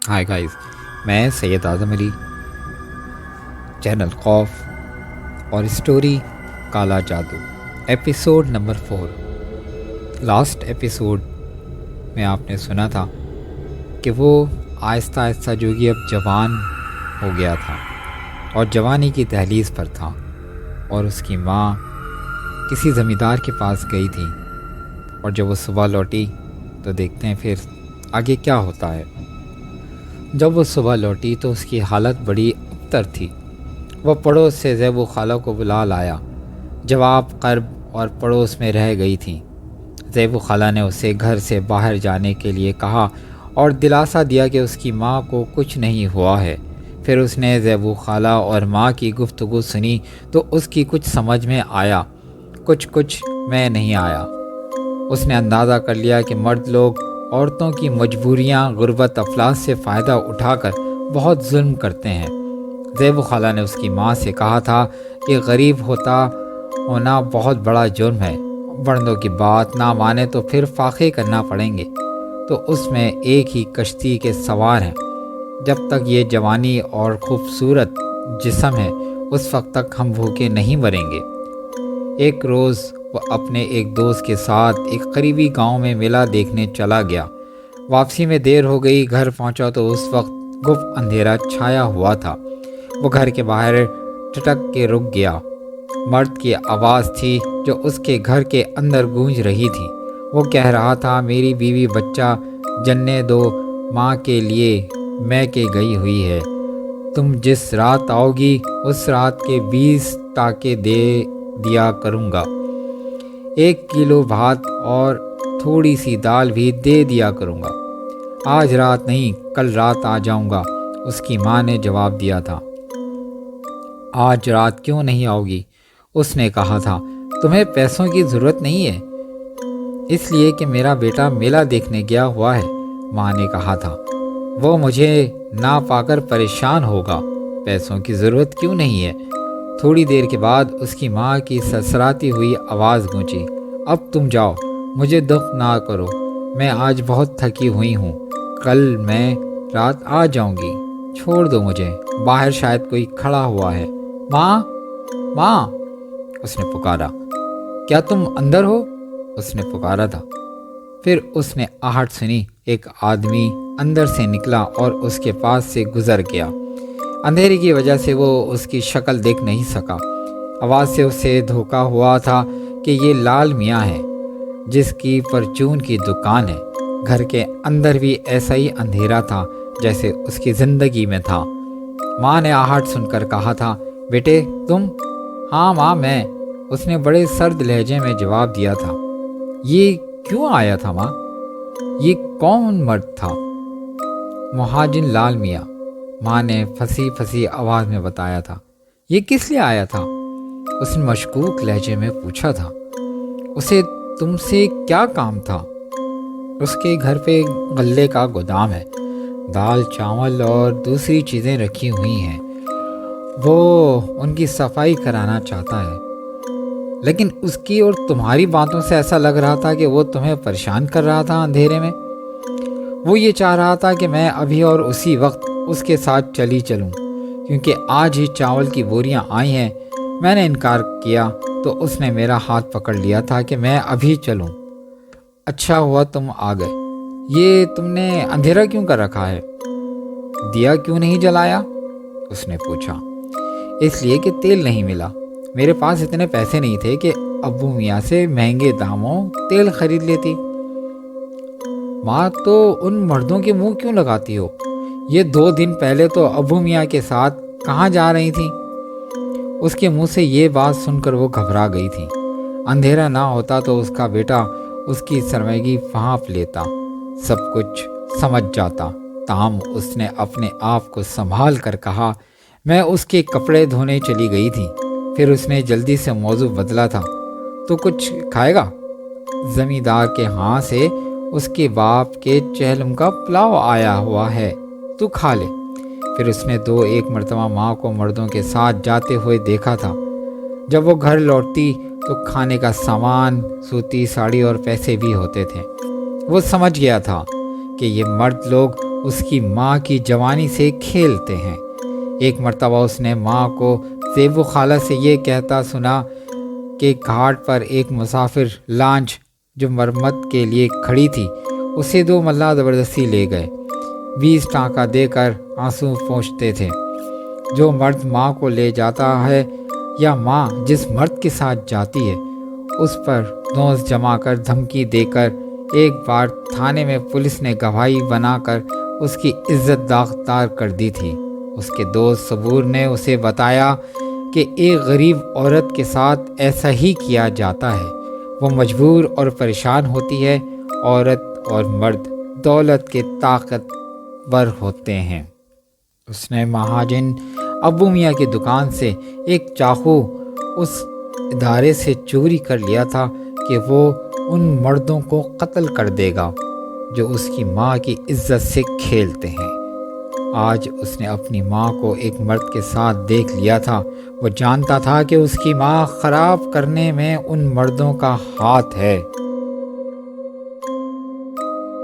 Hi guys, मैं सैयद आज़म Ali, channel खौफ और स्टोरी काला जादू, एपिसोड नंबर 4। लास्ट एपिसोड में आपने सुना था कि वो आहिस्ता आहिस्ता जो कि अब जवान हो गया था और जवानी की दहलीज पर था, और उसकी माँ किसी ज़मींदार के पास गई थी। और जब वो सुबह लौटी तो देखते हैं फिर आगे क्या होता है। जब वो सुबह लौटी तो उसकी हालत बड़ी अबतर थी। वह पड़ोस से ज़ैबू खाला को बुला लाया। जवाब कर्ब और पड़ोस में रह गई थी। ज़ैबू खाला ने उसे घर से बाहर जाने के लिए कहा और दिलासा दिया कि उसकी माँ को कुछ नहीं हुआ है। फिर उसने ज़ैबू खाला और माँ की गुफ्तगू सुनी तो उसकी कुछ समझ में आया, कुछ में नहीं आया। उसने अंदाज़ा कर लिया कि मर्द लोग औरतों की मजबूरियां, गुर्बत अफलास से फ़ायदा उठाकर बहुत जुल्म करते हैं। ज़ैबू खाला ने उसकी माँ से कहा था कि गरीब होना बहुत बड़ा जुर्म है। बड़ों की बात ना माने तो फिर फाखे करना पड़ेंगे। तो उसमें एक ही कश्ती के सवार हैं। जब तक ये जवानी और खूबसूरत जिस्म है उस वक्त तक हम भूखे नहीं मरेंगे। एक रोज़ वह अपने एक दोस्त के साथ एक करीबी गांव में मेला देखने चला गया। वापसी में देर हो गई। घर पहुंचा तो उस वक्त गुप्त अंधेरा छाया हुआ था। वो घर के बाहर टटक के रुक गया। मर्द की आवाज़ थी जो उसके घर के अंदर गूंज रही थी। वो कह रहा था, मेरी बीवी बच्चा जन्ने दो, माँ के लिए मैं के गई हुई है। तुम जिस रात आओगी उस रात के 20 टाके दे दिया करूँगा। 1 किलो भात और थोड़ी सी दाल भी दे दिया करूँगा। आज रात नहीं, कल रात आ जाऊँगा, उसकी माँ ने जवाब दिया था। आज रात क्यों नहीं आओगी? उसने कहा था, तुम्हें पैसों की ज़रूरत नहीं है, इसलिए कि मेरा बेटा मेला देखने गया हुआ है। माँ ने कहा था, वो मुझे ना पाकर परेशान होगा। पैसों की ज़रूरत क्यों नहीं है? थोड़ी देर के बाद उसकी माँ की सरसराती हुई आवाज़ गूंजी, अब तुम जाओ, मुझे दुख ना करो, मैं आज बहुत थकी हुई हूँ, कल मैं रात आ जाऊँगी, छोड़ दो मुझे, बाहर शायद कोई खड़ा हुआ है। माँ, माँ, उसने पुकारा। क्या तुम अंदर हो? उसने पुकारा था। फिर उसने आहट सुनी। एक आदमी अंदर से निकला और उसके पास से गुजर गया। अंधेरे की वजह से वो उसकी शक्ल देख नहीं सका। आवाज़ से उसे धोखा हुआ था कि ये लाल मियाँ है जिसकी परचून की दुकान है। घर के अंदर भी ऐसा ही अंधेरा था जैसे उसकी ज़िंदगी में था। माँ ने आहट सुनकर कहा था, बेटे तुम? हाँ माँ, मैं, उसने बड़े सर्द लहजे में जवाब दिया था। ये क्यों आया था माँ? ये कौन मर्द था? मुहाजिन लाल मियाँ, माँ ने फंसी फंसी आवाज़ में बताया था। ये किस लिए आया था? उसने मशकूक लहजे में पूछा था। उसे तुमसे क्या काम था? उसके घर पे गल्ले का गोदाम है, दाल चावल और दूसरी चीज़ें रखी हुई हैं। वो उनकी सफाई कराना चाहता है। लेकिन उसकी और तुम्हारी बातों से ऐसा लग रहा था कि वो तुम्हें परेशान कर रहा था अंधेरे में। वो ये चाह रहा था कि मैं अभी और उसी वक्त उसके साथ चली चलूं, क्योंकि आज ही चावल की बोरियां आई हैं। मैंने इनकार किया तो उसने मेरा हाथ पकड़ लिया था कि मैं अभी चलूं। अच्छा हुआ तुम आ गए। ये तुमने अंधेरा क्यों कर रखा है? दिया क्यों नहीं जलाया? उसने पूछा। इसलिए कि तेल नहीं मिला। मेरे पास इतने पैसे नहीं थे कि अब्बू मियाँ से महंगे दामों तेल खरीद लेती। माँ, तो उन मर्दों के मुंह क्यों लगाती हो? ये 2 दिन पहले तो अब्बू मियाँ के साथ कहाँ जा रही थी? उसके मुंह से ये बात सुनकर वो घबरा गई थी। अंधेरा ना होता तो उसका बेटा उसकी सरमैगी भांप लेता, सब कुछ समझ जाता। ताहम उसने अपने आप को संभाल कर कहा, मैं उसके कपड़े धोने चली गई थी। फिर उसने जल्दी से मौजू बदला था। तो कुछ खाएगा? जमींदार के हाथ से उसके बाप के चहलम का पुलाव आया हुआ है, तू खा ले। फिर उसने 2-1 मरतबा माँ को मर्दों के साथ जाते हुए देखा था। जब वो घर लौटती तो खाने का सामान, सूती साड़ी और पैसे भी होते थे। वो समझ गया था कि ये मर्द लोग اس کی ماں کی جوانی سے کھیلتے ہیں۔ ایک مرتبہ اس نے ماں کو زیب و خالہ سے یہ کہتا سنا کہ گھاٹ پر ایک مسافر لانچ جو مرمت کے لیے کھڑی تھی، اسے 2 ملاح زبردستی لے گئے۔ 20 ٹانکا دے کر آنسو پوچھتے تھے۔ جو مرد ماں کو لے جاتا ہے یا ماں جس مرد کے ساتھ جاتی ہے، اس پر دوست جما کر دھمکی دے کر ایک بار تھانے میں پولیس نے گواہی بنا کر اس کی عزت داغدار کر دی تھی۔ اس کے دوست صبور نے اسے بتایا کہ ایک غریب عورت کے ساتھ ایسا ہی کیا جاتا ہے، وہ مجبور اور پریشان ہوتی ہے۔ عورت اور مرد دولت کے طاقتور ہوتے ہیں۔ اس نے مہاجن ابو میاں کی دکان سے ایک چاقو اس ادارے سے چوری کر لیا تھا کہ وہ ان مردوں کو قتل کر دے گا جو اس کی ماں کی عزت سے کھیلتے ہیں۔ آج اس نے اپنی ماں کو ایک مرد کے ساتھ دیکھ لیا تھا۔ وہ جانتا تھا کہ اس کی ماں خراب کرنے میں ان مردوں کا ہاتھ ہے۔